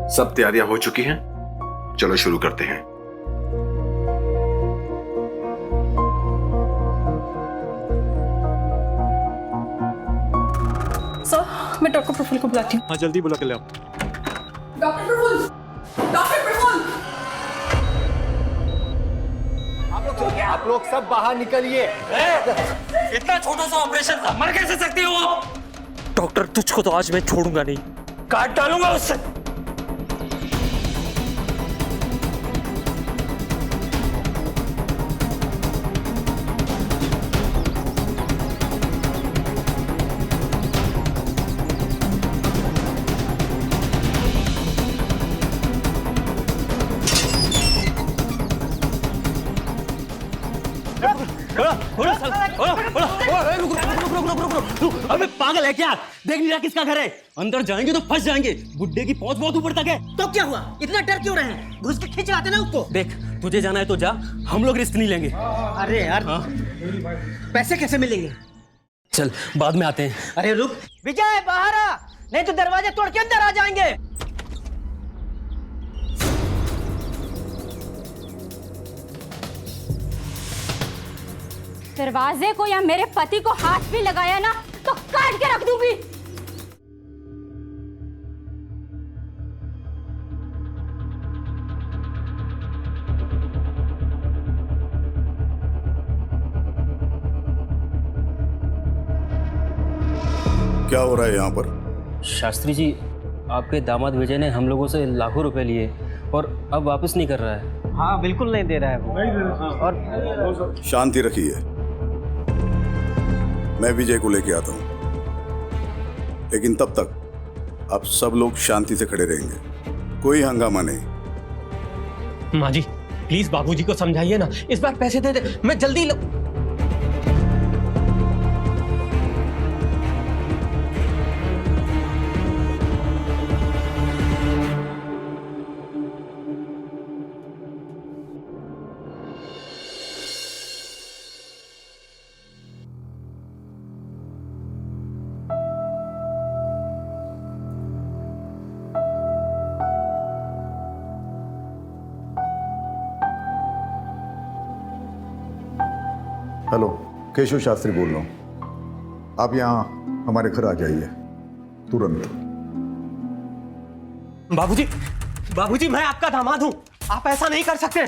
सब तैयारियां हो चुकी हैं, चलो शुरू करते हैं। सर, मैं डॉक्टर प्रफुल्ल को बुलाती हूँ। हाँ जल्दी बुला के ले आओ। Doctor Prafull, doctor Prafull. आप लोग सब बाहर निकलिए। इतना छोटा सा ऑपरेशन था, मर कैसे सकते हो आप? डॉक्टर, तुझको तो आज मैं छोड़ूंगा नहीं, काट डालूंगा उससे। अबे पागल है क्या? देख नहीं रहा किसका घर है? अंदर जाएंगे तो फंस जाएंगे। बुड्ढे की पहुंच बहुत ऊपर तक है। तो क्या हुआ? इतना डर क्यों रहे हैं? घुस के खींच लाते ना उसको। देख, तुझे जाना है तो जा, हम लोग रिस्क नहीं लेंगे। अरे यार, पैसे कैसे मिलेंगे? चल बाद में आते हैं। अरे रुक विजय, बाहर आ, नहीं तो दरवाजे तोड़ के अंदर आ जाएंगे। दरवाजे को या मेरे पति को हाथ भी लगाया ना तो काट के रख दूंगी। क्या हो रहा है यहाँ पर? शास्त्री जी, आपके दामाद विजय ने हम लोगों से लाखों रुपए लिए और अब वापस नहीं कर रहा है। हाँ बिल्कुल नहीं दे रहा है वो। और शांति रखिए, मैं विजय को लेके आता हूँ, लेकिन तब तक आप सब लोग शांति से खड़े रहेंगे, कोई हंगामा नहीं। माँ जी प्लीज बाबूजी को समझाइए ना, इस बार पैसे दे दे, मैं जल्दी हेलो, केशव शास्त्री बोल रहा हूँ। आप यहाँ हमारे घर आ जाइए तुरंत। बाबूजी, बाबूजी मैं आपका दामाद हूं, आप ऐसा नहीं कर सकते।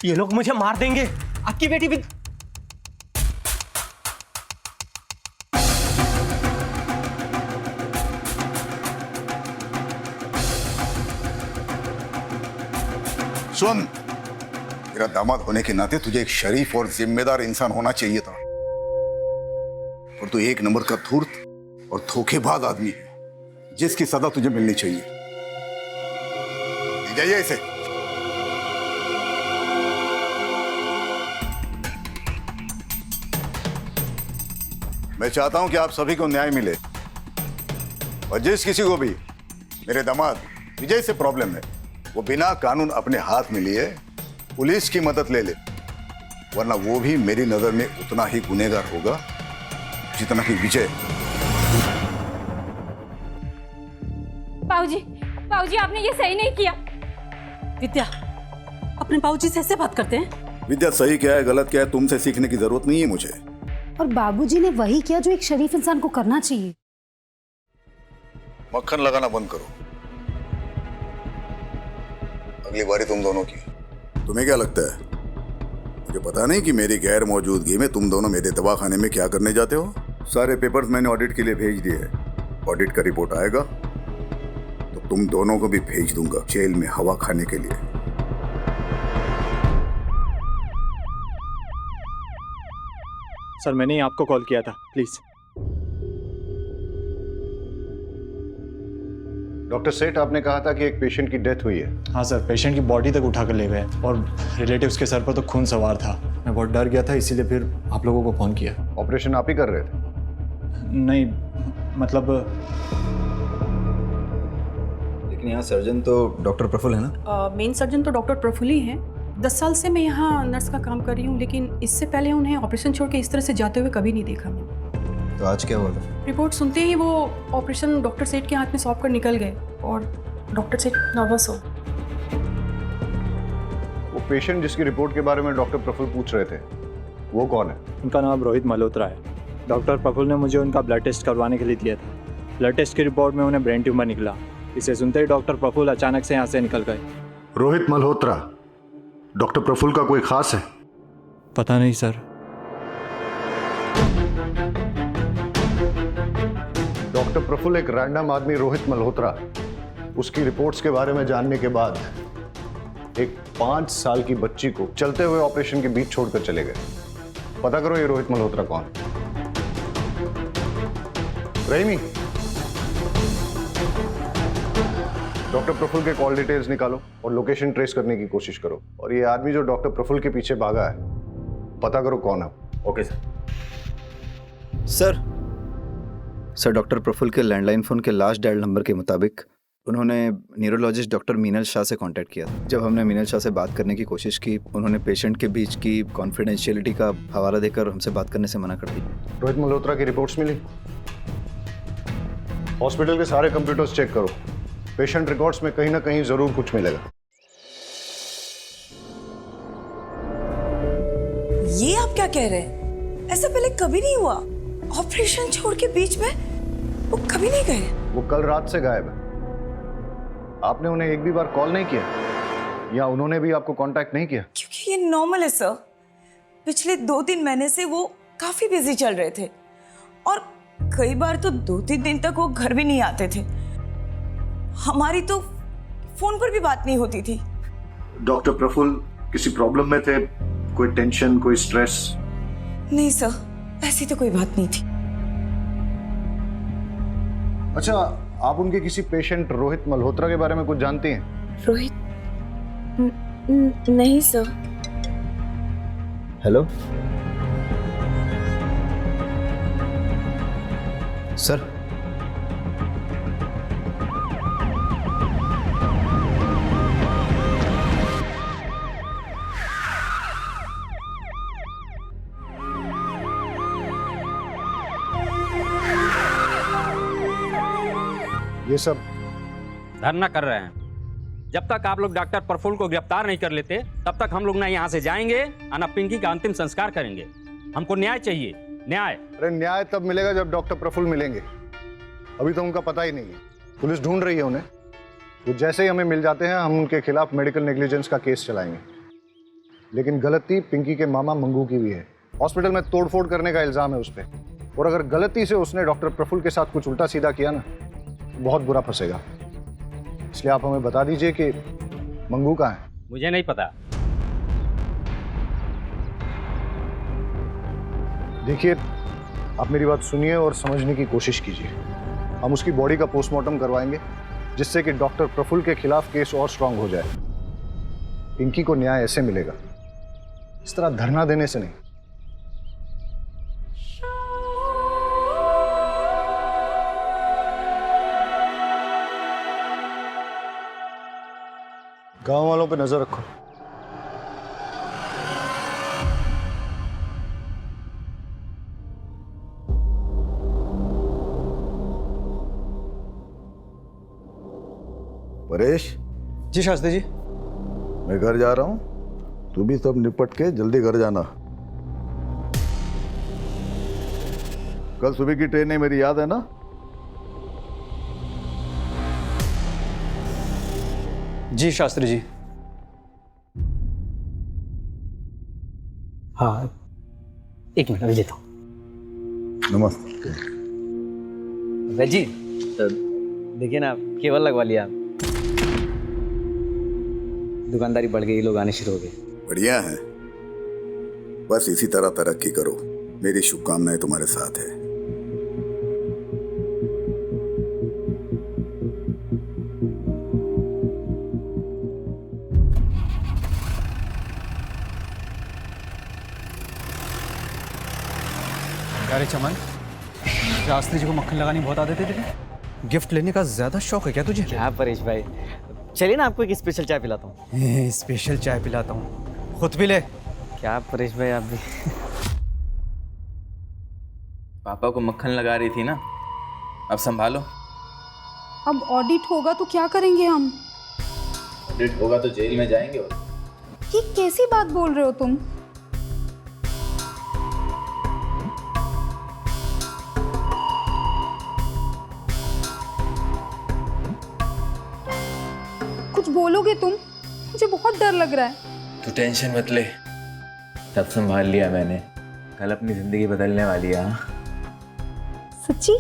ये लोग मुझे मार देंगे, आपकी बेटी भी। सुन, मेरा दामाद होने के नाते तुझे एक शरीफ और जिम्मेदार इंसान होना चाहिए था, और तू एक नंबर का धूर्त और धोखेबाज आदमी है, जिसकी सजा तुझे मिलनी चाहिए। ले जाइए इसे। मैं चाहता हूं कि आप सभी को न्याय मिले, और जिस किसी को भी मेरे दामाद विजय से प्रॉब्लम है, वो बिना कानून अपने हाथ में लिए पुलिस की मदद ले ले, वरना वो भी मेरी नजर में उतना ही गुनहगार होगा जितना कि विजय। बाबूजी, बाबूजी आपने ये सही नहीं किया। विद्या, अपने बाबूजी से ऐसे बात करते हैं? विद्या, सही क्या है गलत क्या है तुमसे सीखने की जरूरत नहीं है मुझे। और बाबूजी ने वही किया जो एक शरीफ इंसान को करना चाहिए। मक्खन लगाना बंद करो, अगली बारी तुम दोनों की। तुम्हें क्या लगता है मुझे पता नहीं कि मेरी गैर मौजूदगी में तुम दोनों मेरे दवाखाने में क्या करने जाते हो? सारे पेपर्स मैंने ऑडिट के लिए भेज दिए हैं। ऑडिट का रिपोर्ट आएगा तो तुम दोनों को भी भेज दूंगा जेल में हवा खाने के लिए। सर मैंने ही आपको कॉल किया था, प्लीज। डॉक्टर सेठ, आपने कहा था कि एक पेशेंट की डेथ हुई है। हाँ सर, पेशेंट की बॉडी तक उठा कर ले गए और रिलेटिव्स के सर पर तो खून सवार था। मैं बहुत डर गया था, इसीलिए फिर आप लोगों को फ़ोन किया। ऑपरेशन आप ही कर रहे थे? नहीं मतलब, लेकिन यहाँ सर्जन तो डॉक्टर प्रफुल्ल है ना? मेन सर्जन तो डॉक्टर प्रफुल्ल ही हैं। 10 साल से मैं यहाँ नर्स का काम कर रही हूँ, लेकिन इससे पहले उन्हें ऑपरेशन छोड़ के इस तरह से जाते हुए कभी नहीं देखा मैंने। तो आज क्या हुआ था? रिपोर्ट सुनते ही वो ऑपरेशन डॉक्टर सेठ के हाथ में सौंप कर निकल गए और डॉक्टर से नर्वस हो। वो पेशेंट जिसकी रिपोर्ट के बारे में डॉक्टर प्रफुल्ल पूछ रहे थे, वो कौन है? उनका नाम रोहित मल्होत्रा है। डॉक्टर प्रफुल्ल ने मुझे उनका ब्लड टेस्ट करवाने के लिए दिया था। ब्लड टेस्ट की रिपोर्ट में उन्हें ब्रेन ट्यूमर निकला। इसे सुनते ही डॉक्टर प्रफुल्ल अचानक से यहाँ से निकल गए। रोहित मल्होत्रा डॉक्टर प्रफुल्ल का कोई खास है? पता नहीं सर। डॉक्टर प्रफुल्ल एक रैंडम आदमी रोहित मल्होत्रा, उसकी रिपोर्ट्स के बारे में जानने के बाद एक 5 साल की बच्ची को चलते हुए ऑपरेशन के बीच छोड़कर चले गए। पता करो ये रोहित मल्होत्रा कौन? रहीमी, डॉक्टर प्रफुल्ल के कॉल डिटेल्स निकालो और लोकेशन ट्रेस करने की कोशिश करो। और ये आदमी जो डॉक्टर प्रफुल्ल के पीछे भागा है, पता करो कौन है। Okay sir. Sir doctor Prafull के लैंडलाइन फ़ोन के लास्ट डायल नंबर के मुताबिक उन्होंने न्यूरोलॉजिस्ट डॉक्टर मीनल शाह से कांटेक्ट किया था। जब हमने मीनल शाह से बात करने की कोशिश की, उन्होंने पेशेंट के बीच की कॉन्फिडेंशियलिटी का हवाला देकर हमसे बात करने से मना कर दी। रोहित मल्होत्रा की रिपोर्ट्स मिली? हॉस्पिटल के सारे कंप्यूटर्स चेक करो। पेशेंट रिकॉर्ड्स में कहीं ना कहीं जरूर कुछ मिलेगा। ये आप क्या कह रहे हैं? ऐसा पहले कभी नहीं हुआ। ऑपरेशन छोड़ के बीच में वो कभी नहीं गए। वो कल रात से गायब है। आपने उन्हें एक भी बार कॉल नहीं किया या उन्होंने भी आपको कांटेक्ट नहीं किया? क्योंकि ये नॉर्मल है सर। पिछले 2-3 महीने से वो काफी बिजी चल रहे थे और कई बार तो 2-3 दिन तक वो घर भी नहीं आते थे। हमारी तो फोन पर भी बात नहीं होती थी। डॉक्टर प्रफुल्ल किसी प्रॉब्लम में थे? कोई टेंशन, कोई स्ट्रेस? नहीं सर, ऐसी तो कोई बात नहीं थी। अच्छा, आप उनके किसी पेशेंट रोहित मल्होत्रा के बारे में कुछ जानती हैं? रोहित? नहीं सर। Hello sir. ये सब धरना कर रहे हैं। जब तक आप लोग डॉक्टर प्रफुल्ल को गिरफ्तार नहीं कर लेते, तब तक हम लोग ना यहाँ से जाएंगे और ना पिंकी का अंतिम संस्कार करेंगे। हमको न्याय चाहिए, न्याय। अरे न्याय तब मिलेगा जब डॉक्टर प्रफुल्ल मिलेंगे। अभी तो उनका पता ही नहीं है। पुलिस ढूंढ रही है उन्हें। तो जैसे ही हमें मिल जाते हैं, हम उनके खिलाफ मेडिकल नेग्लिजेंस का केस चलाएंगे। लेकिन गलती पिंकी के मामा मंगू की भी है। हॉस्पिटल में तोड़फोड़ करने का इल्जाम है उस पर। और अगर गलती से उसने डॉक्टर प्रफुल्ल के साथ कुछ उल्टा सीधा किया ना, बहुत बुरा फंसेगा। इसलिए आप हमें बता दीजिए कि मंगू कहाँ है? मुझे नहीं पता। देखिए, आप मेरी बात सुनिए और समझने की कोशिश कीजिए। हम उसकी बॉडी का पोस्टमार्टम करवाएंगे, जिससे कि डॉक्टर प्रफुल्ल के खिलाफ केस और स्ट्रांग हो जाए। पिंकी को न्याय ऐसे मिलेगा, इस तरह धरना देने से नहीं। गांव वालों पे नजर रखो। परेश जी शास्त्री जी। मैं घर जा रहा हूं, तू भी सब निपट के जल्दी घर जाना। कल सुबह की ट्रेन है, मेरी याद है ना? जी शास्त्री जी। हाँ, एक मिनट, अभी देता हूँ। नमस्ते। जी देखिए ना, केवल लगवा लिया। दुकानदारी बढ़ गई, लोग आने शुरू हो गए। बढ़िया है, बस इसी तरह तरक्की करो। मेरी शुभकामनाएं तुम्हारे साथ है। अरे चमन, शास्त्री जी को मक्खन लगानी बहुत आदत है तेरे? गिफ्ट लेने का ज्यादा शौक है क्या तुझे? क्या परेश भाई, चलिए ना आपको एक स्पेशल चाय पिलाता हूँ। स्पेशल चाय पिलाता हूँ, खुद भी ले। क्या परेश भाई, आप भी। पापा को मक्खन लगा रही थी ना, अब संभालो। अब ऑडिट होगा तो क्या करेंगे हम? ऑडिट होगा तो जेल में जाएंगे। और ये कैसी बात बोल रहे हो तुम? कुछ बोलोगे तुम? मुझे बहुत डर लग रहा है। तू टेंशन मत ले, सब संभाल लिया मैंने। कल अपनी जिंदगी बदलने वाली है। सच्ची?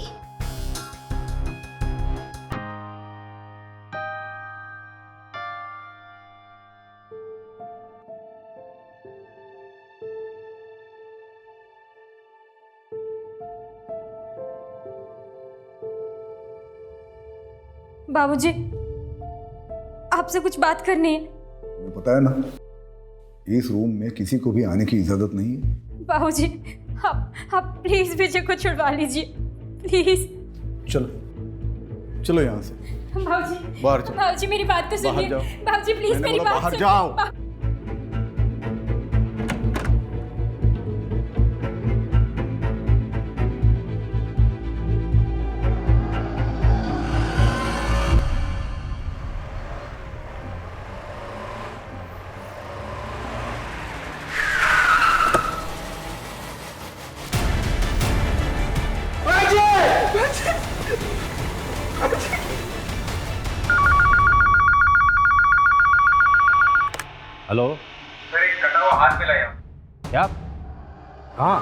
बाबूजी, आपसे कुछ बात करनी है। तुम्हें पता है ना, इस रूम में किसी को भी आने की इजाजत नहीं है। बाबूजी, आप प्लीज विजय को छुड़वा लीजिए, प्लीज। चलो चलो यहाँ से बाबूजी, बाहर चलो। बाबूजी मेरी बात तो बाहर सुनिए। जाओ। बाबूजी प्लीज मैंने मेरी बोला बात बाहर सुनिए। जाओ। हेलो सर, एक कटा हुआ हाथ मिला यहाँ। क्या? कहाँ?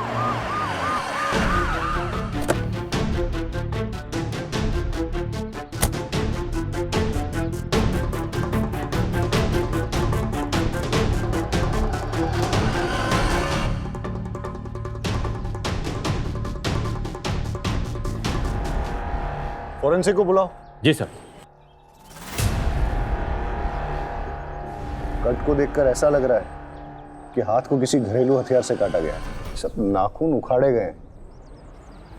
फॉरेंसिक को बुलाओ। जी सर। कट को देखकर ऐसा लग रहा है कि हाथ को किसी घरेलू हथियार से काटा गया है। सब नाखून उखाड़े गए,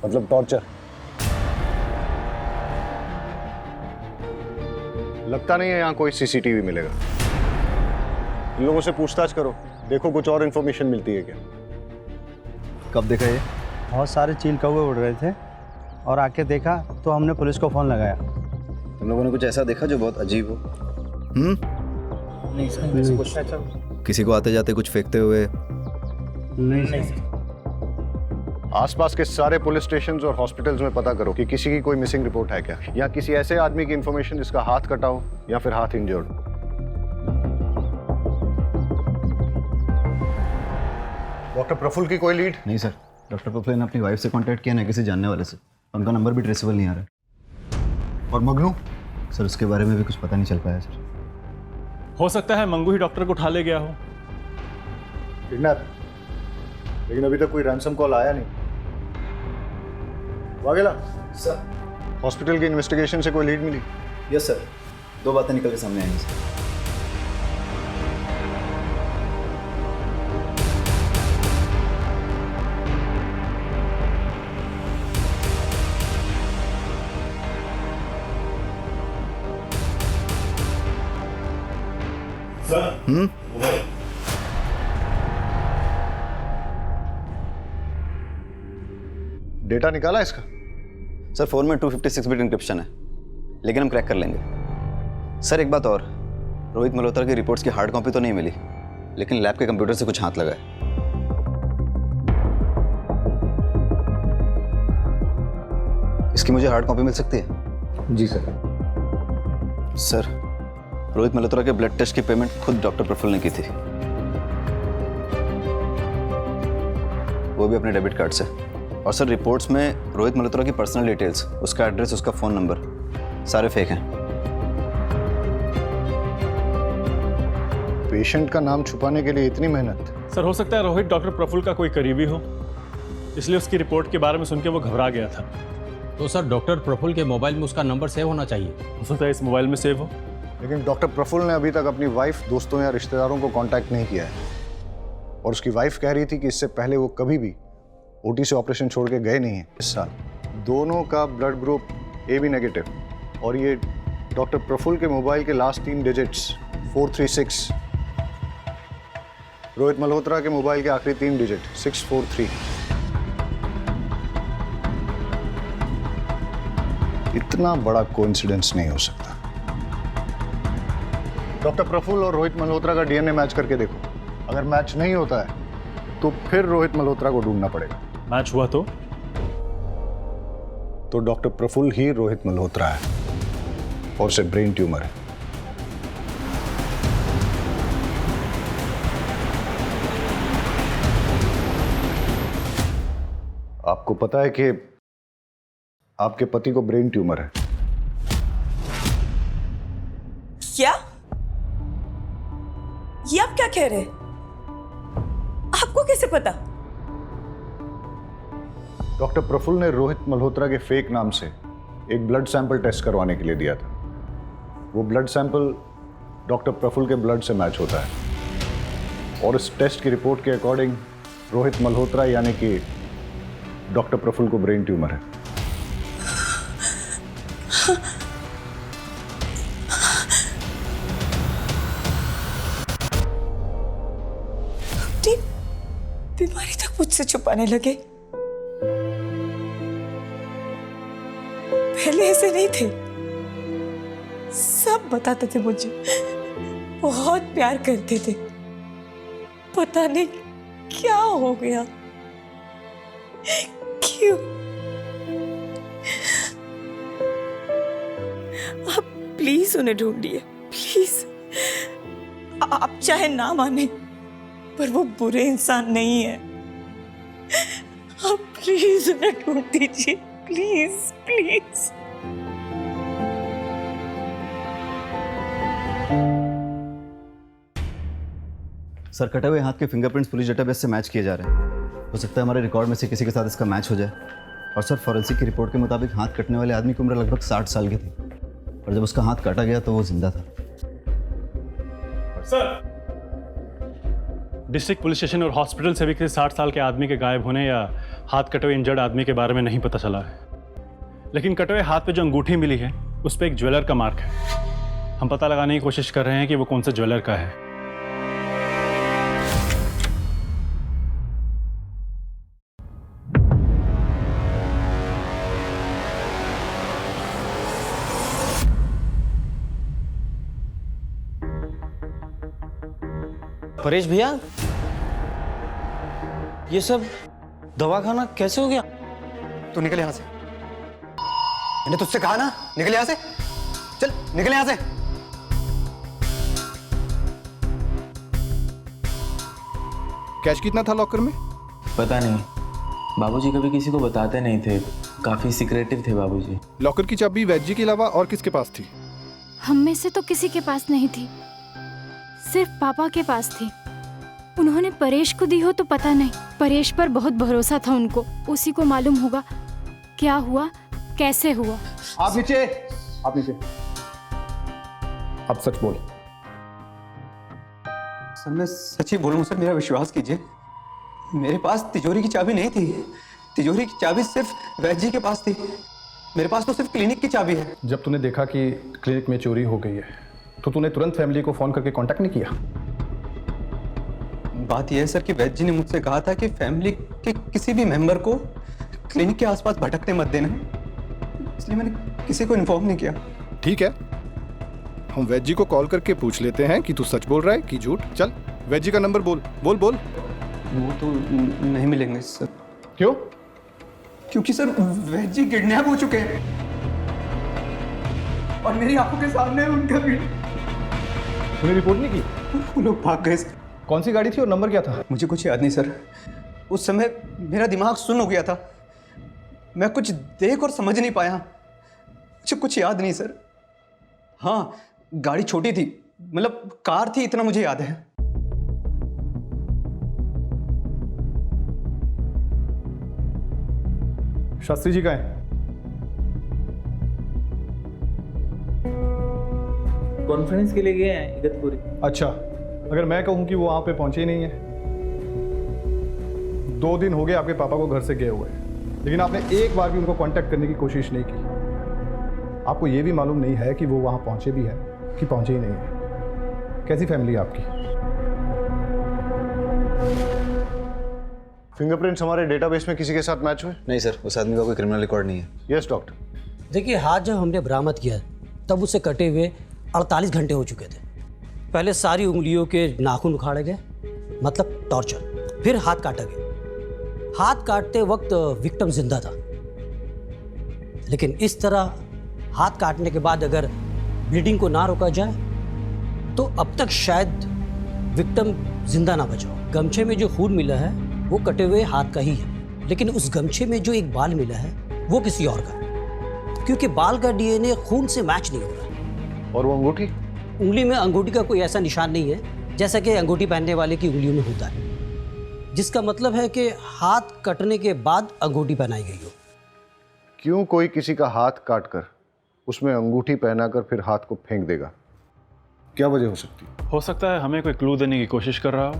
मतलब टॉर्चर। लगता नहीं है यहाँ कोई सीसीटीवी मिलेगा। इन लोगों से पूछताछ करो, देखो कुछ और इन्फॉर्मेशन मिलती है क्या। कब देखा ये? बहुत सारे चील कौवे उड़ रहे थे और आके देखा तो हमने पुलिस को फ़ोन लगाया। तुम लोगों ने कुछ ऐसा देखा जो बहुत अजीब हो? नहीं सर, किसी को आते जाते कुछ फेंकते हुए? नहीं सर। आसपास के सारे पुलिस स्टेशंस और हॉस्पिटल्स में पता करो कि किसी की कोई मिसिंग रिपोर्ट है क्या, या किसी ऐसे आदमी की इंफॉर्मेशन जिसका हाथ कटा हो या फिर हाथ इंजर्ड। डॉक्टर प्रफुल्ल की कोई लीड? नहीं सर, डॉक्टर प्रफुल्ल ने अपनी वाइफ से कांटेक्ट किया ना किसी जानने वाले से, उनका नंबर भी ट्रेसेबल नहीं आ रहा। और मगनू? सर उसके बारे में भी कुछ पता नहीं चल पाया सर। हो सकता है मंगू ही डॉक्टर को उठा ले गया हो। किडनैप? लेकिन अभी तक कोई रैंसम कॉल आया नहीं। वाघेला सर, हॉस्पिटल की इन्वेस्टिगेशन से कोई लीड मिली? यस सर, 2 बातें निकल के सामने आई सर। डेटा निकाला इसका? सर फ़ोन में 256 बिट इंक्रिप्शन है, लेकिन हम क्रैक कर लेंगे। सर एक बात और, रोहित मल्होत्रा की रिपोर्ट्स की हार्ड कॉपी तो नहीं मिली, लेकिन लैब के कंप्यूटर से कुछ हाथ लगा है। इसकी मुझे हार्ड कॉपी मिल सकती है? जी सर। सर रोहित मल्होत्रा के ब्लड टेस्ट की पेमेंट खुद डॉक्टर प्रफुल्ल ने की थी, वो भी अपने डेबिट कार्ड से। और सर रिपोर्ट्स में रोहित मल्होत्रा की पर्सनल डिटेल्स, उसका एड्रेस, उसका फ़ोन नंबर सारे फेक हैं। पेशेंट का नाम छुपाने के लिए इतनी मेहनत? सर हो सकता है रोहित डॉक्टर प्रफुल्ल का कोई करीबी हो, इसलिए उसकी रिपोर्ट के बारे में सुन के वो घबरा गया था। तो सर डॉक्टर प्रफुल्ल के मोबाइल में उसका नंबर सेव होना चाहिए। हो सकता है इस मोबाइल में सेव हो। लेकिन डॉक्टर प्रफुल्ल ने अभी तक अपनी वाइफ, दोस्तों या रिश्तेदारों को कांटेक्ट नहीं किया है, और उसकी वाइफ कह रही थी कि इससे पहले वो कभी भी ओटी से ऑपरेशन छोड़ के गए नहीं हैं इस साल। दोनों का ब्लड ग्रुप AB नेगेटिव, और ये डॉक्टर प्रफुल्ल के मोबाइल के लास्ट 3 डिजिट्स 436, रोहित मल्होत्रा के मोबाइल के आखिरी 3 डिजिट 643। इतना बड़ा कोइंसिडेंस नहीं हो सकता। डॉक्टर प्रफुल्ल और रोहित मल्होत्रा का डीएनए मैच करके देखो। अगर मैच नहीं होता है तो फिर रोहित मल्होत्रा को ढूंढना पड़ेगा। मैच हुआ तो डॉक्टर प्रफुल्ल ही रोहित मल्होत्रा है और उसे ब्रेन ट्यूमर है। आपको पता है कि आपके पति को ब्रेन ट्यूमर है। क्या? ये आप क्या कह रहे हैं? आपको कैसे पता? डॉक्टर प्रफुल्ल ने रोहित मल्होत्रा के फेक नाम से एक ब्लड सैंपल टेस्ट करवाने के लिए दिया था। वो ब्लड सैंपल डॉक्टर प्रफुल्ल के ब्लड से मैच होता है और इस टेस्ट की रिपोर्ट के अकॉर्डिंग रोहित मल्होत्रा यानी कि डॉक्टर प्रफुल्ल को ब्रेन ट्यूमर है। बीमारी तक मुझसे छुपाने लगे। पहले ऐसे नहीं थे, सब बताते थे मुझे, बहुत प्यार करते थे। पता नहीं क्या हो गया, क्यों? आप प्लीज उन्हें ढूंढिए, प्लीज। आप चाहे ना माने पर वो बुरे इंसान नहीं है। आप प्लीज उन्हें ढूंढ दीजिए, प्लीज प्लीज। सर, कटे हुए हाथ के फिंगरप्रिंट्स पुलिस डेटाबेस से मैच किए जा रहे हैं। हो सकता है हमारे रिकॉर्ड में से किसी के साथ इसका मैच हो जाए। और सर, फॉरेंसिक की रिपोर्ट के मुताबिक हाथ कटने वाले आदमी की उम्र लगभग 60 साल की थी और जब उसका हाथ काटा गया तो वो जिंदा था। सर, डिस्ट्रिक्ट पुलिस स्टेशन और हॉस्पिटल से भी किसी 60 साल के आदमी के गायब होने या हाथ कटे हुए इंजर्ड आदमी के बारे में नहीं पता चला है। लेकिन कटे हुए हाथ पे जो अंगूठी मिली है उस पर एक ज्वेलर का मार्क है। हम पता लगाने की कोशिश कर रहे हैं कि वो कौन से ज्वेलर का है। परेश भैया, ये सब दवाखाना कैसे हो गया? तू निकल यहां से। मैंने तुझसे कहा ना, निकल यहां से। चल निकल यहां से। कैश कितना था लॉकर में? पता नहीं, बाबूजी कभी किसी को बताते नहीं थे, काफी सीक्रेटिव थे बाबूजी। लॉकर की चाबी वैद्य के अलावा और किसके पास थी? हम में से तो किसी के पास नहीं थी, सिर्फ पापा के पास थी। उन्होंने परेश को दी हो तो पता नहीं। परेश पर बहुत भरोसा था उनको, उसी को मालूम होगा क्या हुआ, कैसे हुआ। आप नीचे, आप नीचे। अब सच बोल। सर, मैं सच ही बोल रहा हूँ सर, मेरा विश्वास कीजिए। मेरे पास तिजोरी की चाबी नहीं थी। तिजोरी की चाबी सिर्फ वैद्य जी के पास थी। मेरे पास तो सिर्फ क्लिनिक की चाबी है। जब तूने देखा कि क्लिनिक में चोरी हो गई है तो तूने तुरंत फैमिली को फोन करके कांटेक्ट नहीं किया? बात यह है सर कि वैद्य जी ने मुझसे कहा था कि फैमिली के किसी भी मेंबर को क्लिनिक के आसपास भटकने मत देना, इसलिए मैंने किसी को इन्फॉर्म नहीं किया। ठीक है, हम वैद्य जी को कॉल करके पूछ लेते हैं कि तू सच बोल रहा है कि झूठ। चल वैद्य जी का नंबर बोल बोल बोल। वो तो नहीं मिलेंगे सर। क्यों? क्योंकि सर वैद्य जी किडनैप हो चुके हैं और मेरी आंखों के सामने उनका भी। तूने रिपोर्ट नहीं की? वो लोग भाग गए। कौन सी गाड़ी थी और नंबर क्या था? मुझे कुछ याद नहीं सर, उस समय मेरा दिमाग सुन्न हो गया था, मैं कुछ देख और समझ नहीं पाया, मुझे कुछ याद नहीं सर। हाँ, गाड़ी छोटी थी, मतलब कार थी, इतना मुझे याद है। शास्त्री जी कहाँ हैं? कॉन्फ्रेंस के लिए गए हैं इगतपुरी। अच्छा, अगर मैं कहूं कि वो वहां पे पहुंचे ही नहीं है। 2 दिन हो गए आपके पापा को घर से गए हुए, लेकिन आपने एक बार भी उनको कांटेक्ट करने की कोशिश नहीं की। आपको ये भी मालूम नहीं है कि वो वहां पहुंचे भी हैं कि पहुंचे ही नहीं है। कैसी फैमिली है आपकी? फिंगरप्रिंट्स हमारे डेटाबेस में किसी के साथ मैच हुए? नहीं सर, उस आदमी का कोई क्रिमिनल रिकॉर्ड नहीं है। यस डॉक्टर, देखिए, हाथ जब हमने बरामद किया तब उसे कटे हुए 48 घंटे हो चुके थे। पहले सारी उंगलियों के नाखून उखाड़े गए, मतलब टॉर्चर। फिर हाथ काटा गया। हाथ काटते वक्त विक्टिम जिंदा था, लेकिन इस तरह हाथ काटने के बाद अगर ब्लीडिंग को ना रोका जाए तो अब तक शायद विक्टिम जिंदा ना बचा हो। गमछे में जो खून मिला है वो कटे हुए हाथ का ही है, लेकिन उस गमछे में जो एक बाल मिला है वो किसी और का, क्योंकि बाल का डीएनए खून से मैच नहीं हो रहा। और वो अंगूठी? उंगली में अंगूठी का कोई ऐसा निशान नहीं है जैसा कि अंगूठी पहनने वाले की उंगलियों में होता है, जिसका मतलब है कि हाथ कटने के बाद अंगूठी पहनाई गई हो। क्यों कोई किसी का हाथ काटकर उसमें अंगूठी पहनाकर फिर हाथ को फेंक देगा? क्या वजह हो सकती है? हो सकता है हमें कोई क्लू देने की कोशिश कर रहा हो,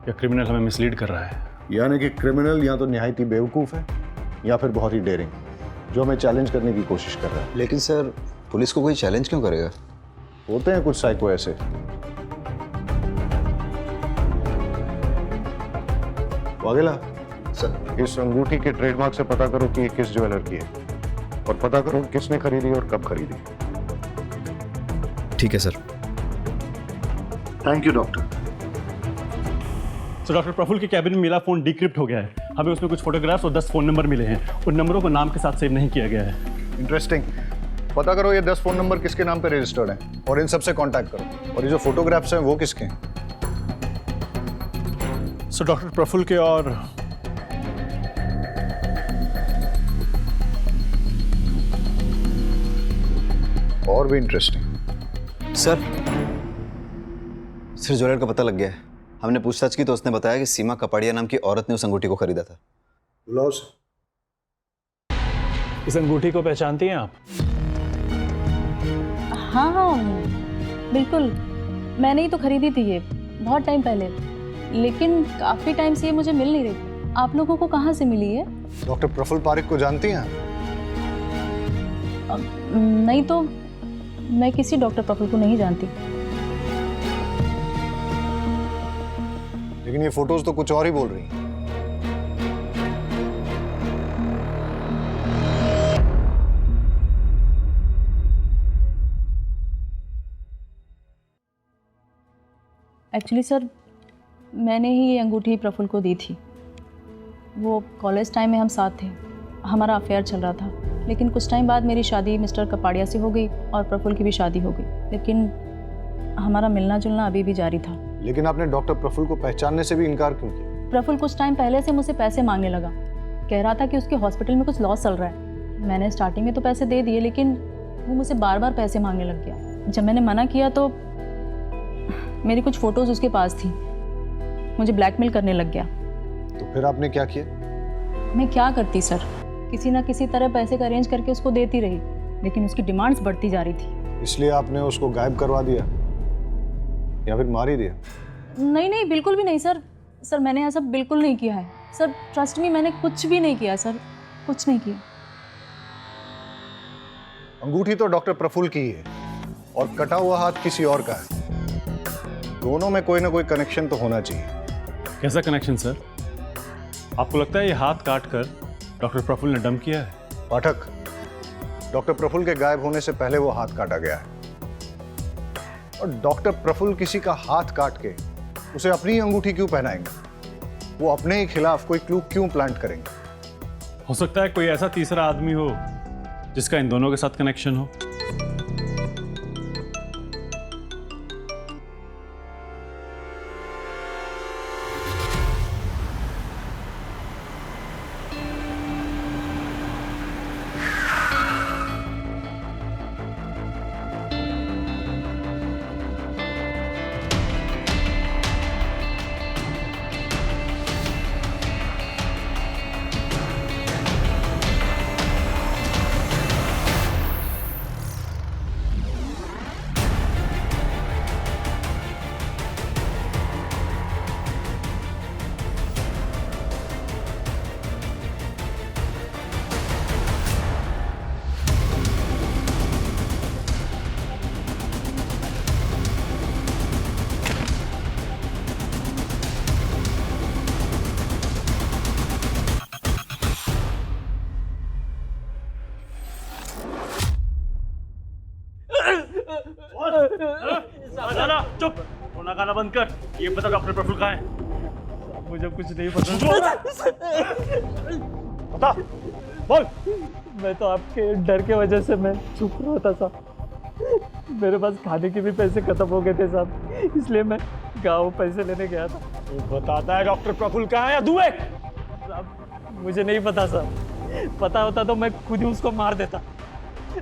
या क्रिमिनल हमें मिसलीड कर रहा है। यानी कि क्रिमिनल या तो निहायत ही बेवकूफ़ है या फिर बहुत ही डेयरिंग, जो हमें चैलेंज करने की कोशिश कर रहा है। लेकिन सर, पुलिस को कोई चैलेंज क्यों करेगा? होते हैं कुछ साइको ऐसे। वागेला सर, इस अंगूठी के ट्रेडमार्क से पता करो कि ये किस ज्वेलर की है, और पता करो किसने खरीदी और कब खरीदी। ठीक है सर। Thank you doctor. तो डॉक्टर प्रफुल्ल के कैबिन में मिला फोन डिक्रिप्ट हो गया है। हमें उसमें कुछ फोटोग्राफ्स और 10 फोन नंबर मिले हैं। उन नंबरों को नाम के साथ सेव नहीं किया गया है। इंटरेस्टिंग। पता करो ये 10 फोन नंबर किसके नाम पे रजिस्टर्ड हैं और इन सब से कांटेक्ट करो। और ये जो फोटोग्राफ्स हैं वो किसके हैं? सो डॉक्टर प्रफुल्ल के और भी इंटरेस्टिंग। सर ज्वेलर का पता लग गया है। हमने पूछताछ की तो उसने बताया कि सीमा कपाड़िया नाम की औरत ने उस अंगूठी को खरीदा था। इस अंगूठी को पहचानती हैं आप? हाँ, बिल्कुल। मैंने ही तो खरीदी थी ये बहुत टाइम पहले, लेकिन काफ़ी टाइम से ये मुझे मिल नहीं रही। आप लोगों को कहाँ से मिली है? डॉक्टर प्रफुल्ल पारिक को जानती हैं? नहीं तो मैं किसी डॉक्टर प्रफुल्ल को नहीं जानती। लेकिन ये फोटोज तो कुछ और ही बोल रही हैं। एक्चुअली सर, मैंने ही ये अंगूठी प्रफुल्ल को दी थी। वो कॉलेज टाइम में हम साथ थे, हमारा अफेयर चल रहा था। लेकिन कुछ टाइम बाद मेरी शादी मिस्टर कपाड़िया से हो गई और प्रफुल्ल की भी शादी हो गई, लेकिन हमारा मिलना जुलना अभी भी जारी था। लेकिन आपने डॉक्टर प्रफुल्ल को पहचानने से भी इनकार क्यों किया? प्रफुल्ल कुछ टाइम पहले से मुझसे पैसे मांगने लगा। कह रहा था कि उसके हॉस्पिटल में कुछ लॉस चल रहा है। मैंने स्टार्टिंग में तो पैसे दे दिए, लेकिन वो मुझसे बार बार पैसे मांगने लग गया। जब मैंने मना किया तो मेरी कुछ फ़ोटोज़ उसके पास थी, मुझे ब्लैकमेल करने लग गया। तो फिर आपने क्या किया? मैं क्या करती सर, किसी ना किसी तरह पैसे का अरेंज करके उसको देती रही, लेकिन उसकी डिमांड्स बढ़ती जा रही थी। इसलिए आपने उसको गायब करवा दिया या फिर मार ही दिया? नहीं नहीं, बिल्कुल भी नहीं सर। सर मैंने ऐसा बिल्कुल नहीं किया है सर, ट्रस्ट मी, मैंने कुछ भी नहीं किया सर, कुछ नहीं किया। अंगूठी तो डॉक्टर प्रफुल्ल की है और कटा हुआ हाथ किसी और का है। दोनों में कोई ना कोई कनेक्शन तो होना चाहिए। कैसा कनेक्शन सर? आपको लगता है ये हाथ काट कर डॉक्टर प्रफुल्ल ने डंप किया है? पाठक, डॉक्टर प्रफुल्ल के गायब होने से पहले वो हाथ काटा गया है, और डॉक्टर प्रफुल्ल किसी का हाथ काट के उसे अपनी अंगूठी क्यों पहनाएंगे? वो अपने ही खिलाफ कोई क्लू क्यों प्लांट करेंगे? हो सकता है कोई ऐसा तीसरा आदमी हो जिसका इन दोनों के साथ कनेक्शन हो। चुप, रोना गाना बंद कर। ये बता डॉक्टर प्रफुल्ल कहाँ है? मुझे कुछ नहीं पता। बता, बोल। मैं तो आपके डर के वजह से मैं चुप रहा था साहब। मेरे पास खाने के भी पैसे खत्म हो गए थे साहब, इसलिए मैं गाँव पैसे लेने गया था। तू बताता है डॉक्टर प्रफुल्ल कहाँ है या दुए? साहब मुझे नहीं पता साहब, पता होता तो मैं खुद ही उसको मार देता।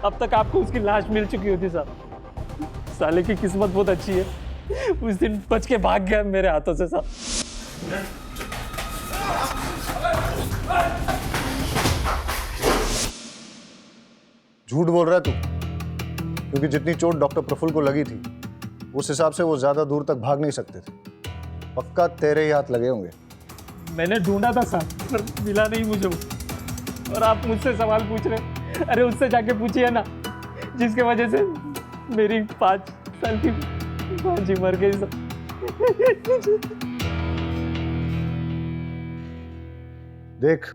अब तक आपको उसकी लाश मिल चुकी होती साहब। साले की किस्मत बहुत अच्छी है, उस दिन बच के भाग गया मेरे हाथों से साहब। झूठ बोल रहा है तू, क्योंकि जितनी चोट डॉक्टर प्रफुल्ल को लगी थी उस हिसाब से वो ज्यादा दूर तक भाग नहीं सकते थे। पक्का तेरे ही हाथ लगे होंगे। मैंने ढूंढा था साहब, पर मिला नहीं मुझे वो। और आप मुझसे सवाल पूछ रहे? अरे उससे जाके पूछिए ना, जिसके वजह से मेरी 5 साल की भांजी मर गई सब। देख,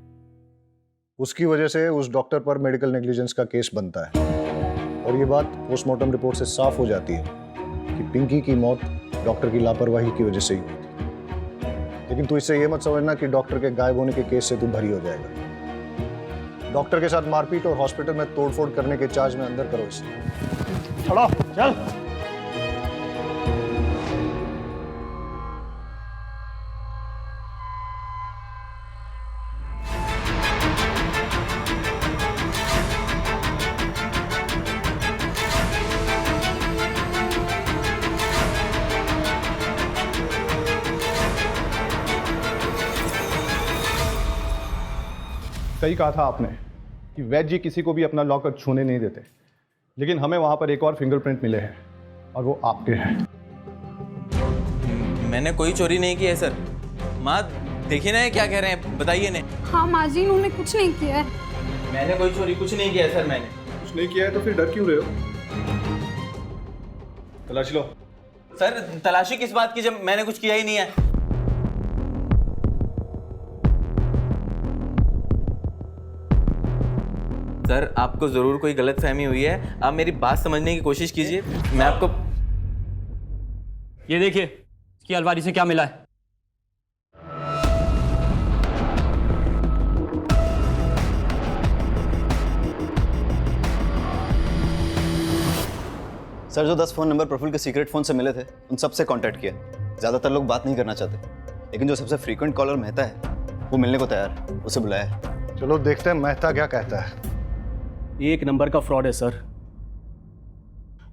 उसकी वजह से उस डॉक्टर पर मेडिकल नेग्लिजेंस का केस बनता है, और ये बात पोस्टमार्टम रिपोर्ट से साफ हो जाती है कि पिंकी की मौत डॉक्टर की लापरवाही की वजह से ही हुई थी। लेकिन तू इससे ये मत समझना कि डॉक्टर के गायब होने के केस से तू भरी हो जाएगा। डॉक्टर के साथ मारपीट और हॉस्पिटल में तोड़फोड़ करने के चार्ज में अंदर करो इसे। छोड़ो, चल। सही कहा था आपने कि वैद्य जी किसी को भी अपना लॉकर छूने नहीं देते, लेकिन हमें वहां पर एक और फिंगरप्रिंट मिले हैं और वो आपके हैं। मैंने कोई चोरी नहीं की है सर। माँ देखिए ना ये क्या कह रहे हैं, बताइए ने। हाँ माँ जी, उन्होंने कुछ नहीं किया है। मैंने कोई चोरी कुछ नहीं किया है सर। मैंने कुछ नहीं किया है तो फिर डर क्यों रहे हो? तलाश लो। सर तलाशी किस बात की जब मैंने कुछ किया ही नहीं है। सर आपको जरूर कोई गलतफहमी हुई है, आप मेरी बात समझने की कोशिश कीजिए। मैं आपको ये देखिए, इसकी अलमारी से क्या मिला है। सर, जो 10 फ़ोन नंबर प्रफुल्ल के सीक्रेट फ़ोन से मिले थे उन सब से कांटेक्ट किया। ज़्यादातर लोग बात नहीं करना चाहते, लेकिन जो सबसे फ्रीक्वेंट कॉलर मेहता है वो मिलने को तैयार है, उसे बुलाया है। चलो देखते हैं मेहता क्या कहता है। एक नंबर का फ्रॉड है सर।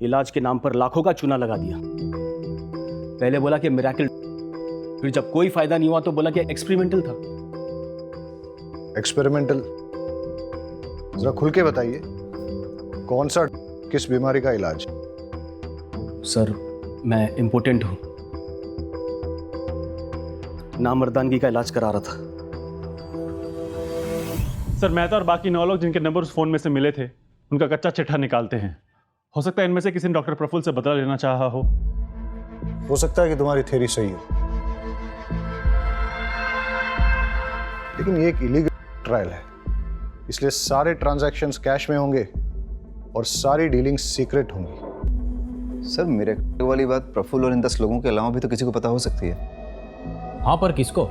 इलाज के नाम पर लाखों का चूना लगा दिया। पहले बोला कि मिरेकल, फिर जब कोई फायदा नहीं हुआ तो बोला कि एक्सपेरिमेंटल था। एक्सपेरिमेंटल? जरा खुल के बताइए, कौन सा, किस बीमारी का इलाज? सर मैं इम्पोर्टेंट हूं, नामर्दानगी का इलाज करा रहा था। सर मेहता और बाकी 9 लोग जिनके नंबर उस फोन में से मिले थे उनका कच्चा चिट्ठा निकालते हैं। हो सकता है इनमें से किसी ने डॉक्टर प्रफुल्ल से बदला लेना चाहा हो सकता है कि तुम्हारी थ्योरी सही हो, लेकिन ये एक इलीगल ट्रायल है, इसलिए सारे ट्रांजैक्शंस कैश में होंगे और सारी डीलिंग सीक्रेट होंगी। सर मेरे वाली बात प्रफुल्ल और इन 10 लोगों के अलावा भी तो किसी को पता हो सकती है। हाँ, पर किसको?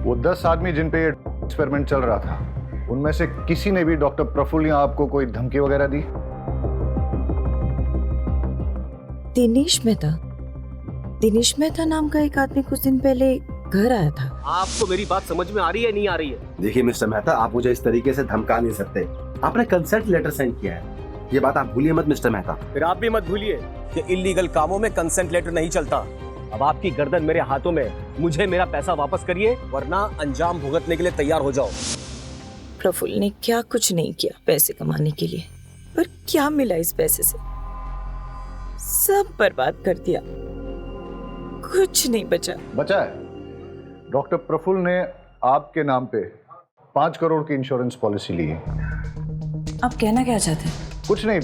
वो 10 आदमी जिन पे ये एक्सपेरिमेंट चल रहा था, उनमें से किसी ने भी डॉक्टर प्रफुल्ल या आपको कोई धमकी वगैरह दी? दिनेश मेहता नाम का एक आदमी कुछ दिन पहले घर आया था। आपको मेरी बात समझ में आ रही है नहीं आ रही है? देखिए मिस्टर मेहता, आप मुझे इस तरीके से धमका नहीं सकते। आपने कंसेंट लेटर साइन किया है, ये बात आप भूलिए मत मिस्टर मेहता। फिर आप भी मत भूलिए कि इलीगल कामों में कंसेंट लेटर नहीं चलता। अब आपकी गर्दन मेरे हाथों में, मुझे मेरा पैसा वापस करिए वरना अंजाम भुगतने के लिए तैयार हो जाओ। प्रफुल्ल ने क्या कुछ नहीं किया पैसे कमाने के लिए, पर क्या मिला इस पैसे से? सब बर्बाद कर दिया, कुछ नहीं बचा है। डॉक्टर प्रफुल्ल ने आपके नाम पे 5 करोड़ की इंश्योरेंस पॉलिसी ली है। आप कहना क्या चाहते हैं? कुछ नहीं,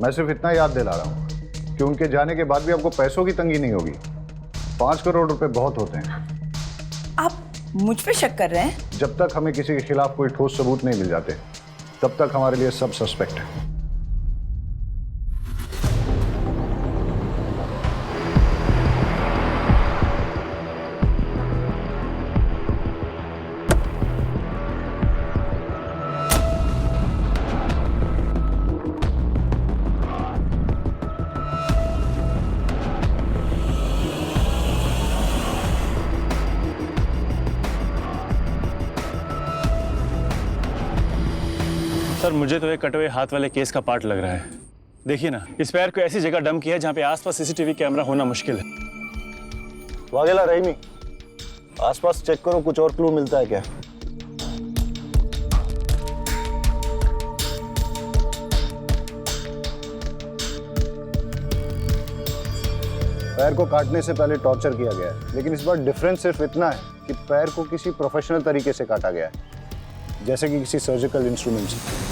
मैं सिर्फ इतना याद दिला रहा हूँ कि उनके जाने के बाद भी आपको पैसों की तंगी नहीं होगी। 5 करोड़ रुपए बहुत होते हैं। आप मुझ पे शक कर रहे हैं? जब तक हमें किसी के खिलाफ कोई ठोस सबूत नहीं मिल जाते तब तक हमारे लिए सब सस्पेक्ट है। सर मुझे तो एक कटे हुए हाथ वाले केस का पार्ट लग रहा है। देखिए ना, इस पैर को ऐसी जगह डंप किया है जहाँ पे आसपास सीसीटीवी कैमरा होना मुश्किल है। वागेला रहीमी, आसपास चेक करो, कुछ और क्लू मिलता है क्या? पैर को काटने से पहले टॉर्चर किया गया है, लेकिन इस बार डिफरेंस सिर्फ इतना है कि पैर को किसी प्रोफेशनल तरीके से काटा गया है, जैसे कि किसी सर्जिकल इंस्ट्रूमेंट से।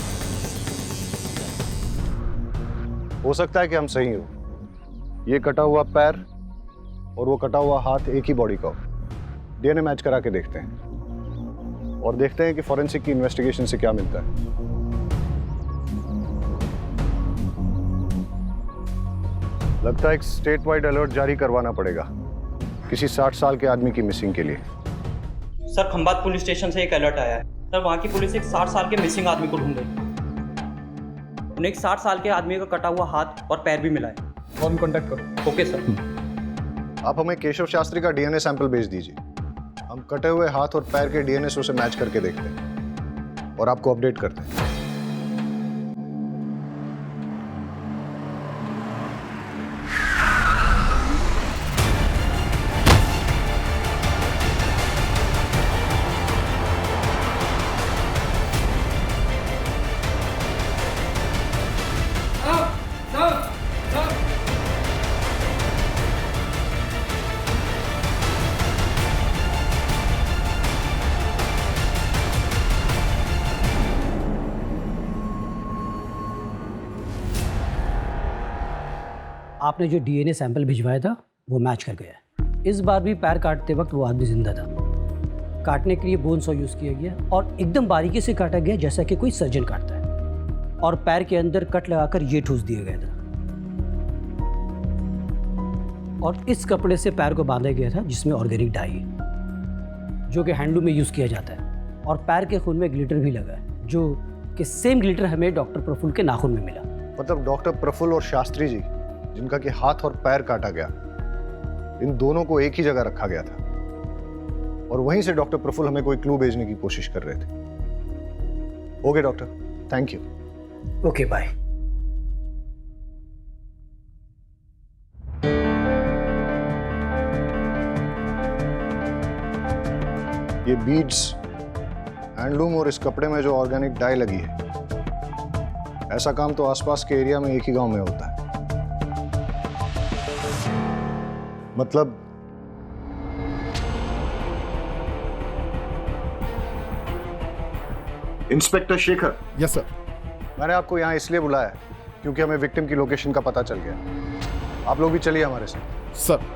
हो सकता है कि हम सही हो, ये कटा हुआ पैर और वो कटा हुआ हाथ एक ही बॉडी का हो। डीएनए मैच करा के देखते हैं और देखते हैं कि फॉरेंसिक की इन्वेस्टिगेशन से क्या मिलता है। लगता है एक स्टेट वाइड अलर्ट जारी करवाना पड़ेगा किसी 60 साल के आदमी की मिसिंग के लिए। सर खंबात पुलिस स्टेशन से एक अलर्ट आया है सर। वहाँ की पुलिस एक 60 साल के मिसिंग आदमी को ढूंढ रही है। उन्हें एक 60 साल के आदमी का कटा हुआ हाथ और पैर भी मिला है। कौन कांटेक्ट करो? Okay sir. आप हमें केशव शास्त्री का डीएनए सैंपल भेज दीजिए। हम कटे हुए हाथ और पैर के डीएनए से मैच करके देखते हैं और आपको अपडेट करते हैं। आपने जो डीएनए सैंपल भिजवाया था वो मैच कर गया है। इस बार भी पैर काटते वक्त वो आदमी जिंदा था। काटने के लिए बोन सॉ यूज़ किया गया और एकदम बारीकी से काटा गया जैसा कि कोई सर्जन काटता है, और पैर के अंदर कट लगाकर ये ठूस दिया गया था और इस कपड़े से पैर को बांधा गया था जिसमें ऑर्गेनिक डाई है जो कि हैंडलूम में यूज़ किया जाता है, और पैर के खून में ग्लिटर भी लगा है जो कि सेम ग्लिटर हमें डॉक्टर प्रफुल्ल के नाखून में मिला। मतलब डॉक्टर प्रफुल्ल और शास्त्री जी जिनका कि हाथ और पैर काटा गया, इन दोनों को एक ही जगह रखा गया था और वहीं से डॉक्टर प्रफुल्ल हमें कोई क्लू भेजने की कोशिश कर रहे थे। Okay doctor, thank you. Okay bye. ये बीड्स, हैंडलूम और इस कपड़े में जो ऑर्गेनिक डाई लगी है, ऐसा काम तो आसपास के एरिया में एक ही गांव में होता है। मतलब इंस्पेक्टर शेखर। Yes sir. मैंने आपको यहाँ इसलिए बुलाया है क्योंकि हमें विक्टिम की लोकेशन का पता चल गया। आप लोग भी चलिए हमारे साथ। सर।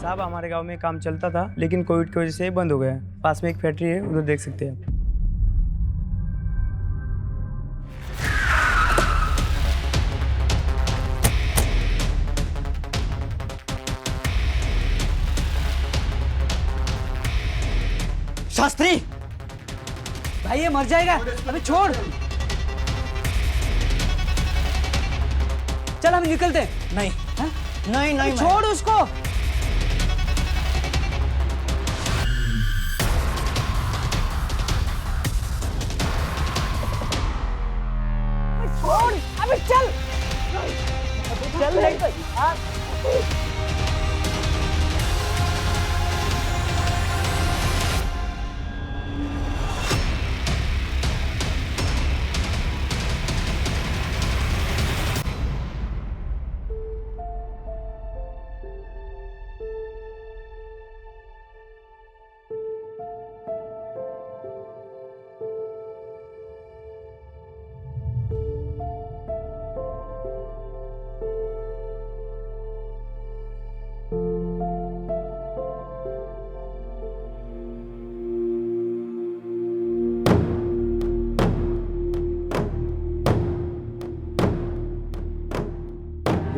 साहब हमारे गांव में काम चलता था लेकिन कोविड की वजह से बंद हो गया। पास में एक फैक्ट्री है, उधर देख सकते हैं। शास्त्री भाई ये मर जाएगा, अबे छोड़। चल हम निकलते हैं। नहीं हा? नहीं नहीं छोड़ उसको। छोड़ अबे चल चल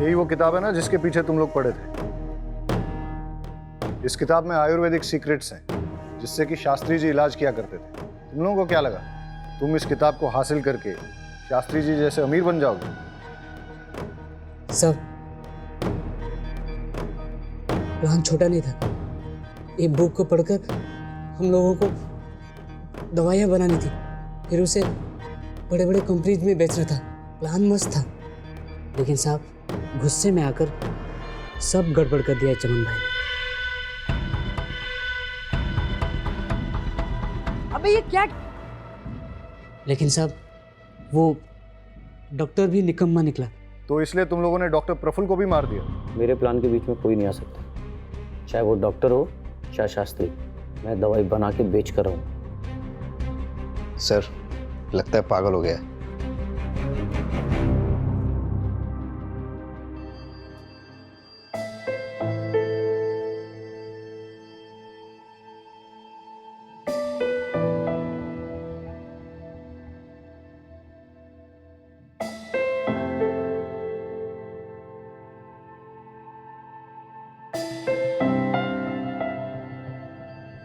यही वो किताब है ना जिसके पीछे तुम लोग पढ़े थे। इस किताब में आयुर्वेदिक सीक्रेट्स हैं जिससे कि शास्त्री जी इलाज किया करते थे। तुम लोगों को क्या लगा तुम इस किताब को हासिल करके शास्त्री जी जैसे अमीर बन जाओगे? सर, प्लान छोटा नहीं था। एक बुक को पढ़कर हम लोगों को दवाइयाँ बनानी थी, फिर उसे बड़े बड़े कंपनीज में बेचना था। प्लान मस्त था, लेकिन साहब गुस्से में आकर सब गड़बड़ कर दिया चमन भाई। अबे ये क्या? लेकिन साहब वो डॉक्टर भी निकम्मा निकला। तो इसलिए तुम लोगों ने डॉक्टर प्रफुल्ल को भी मार दिया? मेरे प्लान के बीच में कोई नहीं आ सकता, चाहे वो डॉक्टर हो चाहे शास्त्री। मैं दवाई बना के बेच कर रहा हूँ। सर, लगता है पागल हो गया है।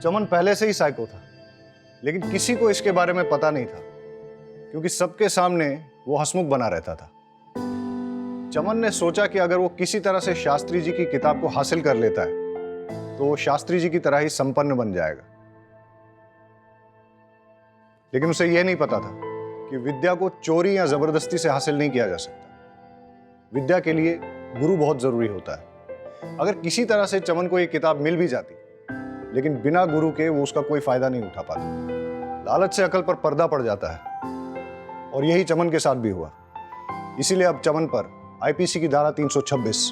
चमन पहले से ही साइको था, लेकिन किसी को इसके बारे में पता नहीं था क्योंकि सबके सामने वो हंसमुख बना रहता था। चमन ने सोचा कि अगर वो किसी तरह से शास्त्री जी की किताब को हासिल कर लेता है तो वो शास्त्री जी की तरह ही संपन्न बन जाएगा। लेकिन उसे यह नहीं पता था कि विद्या को चोरी या जबरदस्ती से हासिल नहीं किया जा सकता। विद्या के लिए गुरु बहुत जरूरी होता है। अगर किसी तरह से चमन को ये किताब मिल भी जाती, लेकिन बिना गुरु के वो उसका कोई फायदा नहीं उठा पाता। लालच से अकल पर पर्दा पड़ जाता है और यही चमन के साथ भी हुआ। इसीलिए अब चमन पर आईपीसी की धारा 326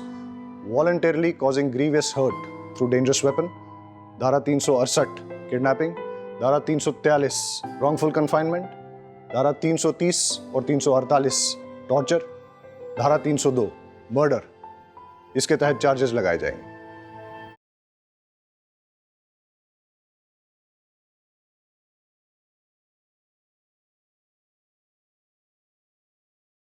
voluntarily causing grievous hurt through dangerous weapon, धारा 368 किडनैपिंग, धारा 343 रॉन्गफुल कन्फाइनमेंट, धारा 330 और 348 टॉर्चर, धारा 302 मर्डर, इसके तहत चार्जेस लगाए जाएंगे।